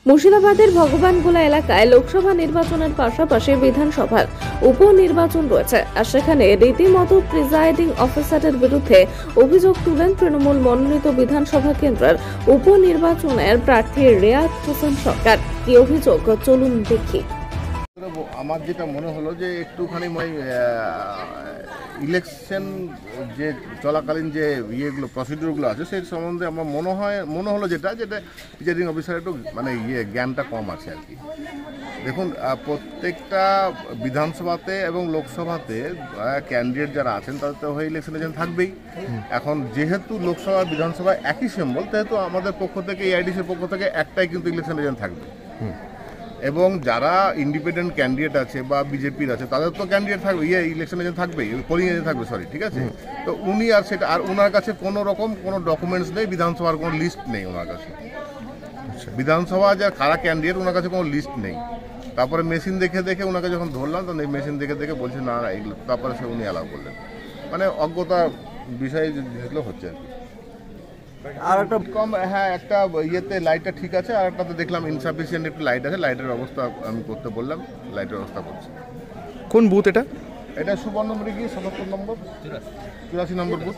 মুর্শিদাবাদের ভগবানগোলা এলাকায় লোকসভা নির্বাচনের পাশাপাশি বিধানসভার উপনির্বাচন রয়েছে, আর সেখানে রীতিমতো প্রিজাইডিং অফিসারের বিরুদ্ধে অভিযোগ তুলেন তৃণমূল মনোনীত বিধানসভা কেন্দ্রের উপনির্বাচনের প্রার্থী রেয়াত হোসেন সরকার। কি অভিযোগ চলুন দেখি। আমার যেটা মনে হলো যে একটুখানি ইলেকশন যে চলাকালীন যে ইয়েগুলো প্রসিডিউরগুলো আছে সেই সম্বন্ধে আমার মনে হলো যেটা প্রিজাইডিং অফিসার একটু জ্ঞানটা কম আছে আর কি। দেখুন, প্রত্যেকটা বিধানসভাতে এবং লোকসভাতে ক্যান্ডিডেট যারা আছেন তাদের তো হয়ে ইলেকশন এজেন্ট থাকবেই। এখন যেহেতু লোকসভা বিধানসভা একই সিম্বল, সেহেতু আমাদের পক্ষ থেকে এআইডিসির পক্ষ থেকে একটাই কিন্তু ইলেকশন এজেন্ট থাকবে। এবং যারা ইন্ডিপেন্ডেন্ট ক্যান্ডিডেট আছে বা বিজেপির আছে তাদের তো ক্যান্ডিডেট থাকবে, ইলেকশন এজেন্ট থাকবেই, পোলিং এজেন্ট থাকবে, ঠিক আছে। তো উনি আর সেটা আর ওনার কাছে কোনো রকম কোনো ডকুমেন্টস নেই, বিধানসভার কোনো লিস্ট নেই ওনার কাছে। বিধানসভা যা কারা ক্যান্ডিডেট ওনার কাছে কোনো লিস্ট নেই। তারপরে মেশিন দেখে ওনাকে যখন ধরলাম তখন এই মেশিন দেখে বলছে না এগুলো, তারপরে সে উনি অ্যালাউ করলেন। মানে অজ্ঞতার বিষয়ে যেগুলো হচ্ছে আর কি। আর একটা কম, হ্যাঁ, একটা ইয়েতে লাইটটা ঠিক আছে, আর একটাতে দেখলাম ইনসাফিসিয়েন্ট একটু লাইট আছে, লাইটের ব্যবস্থা আমি করতে বললাম, লাইটের ব্যবস্থা করছি। কোন বুথ এটা? এটা সুবর্ণমৃগী 77 নম্বর 84 নম্বর বুথ।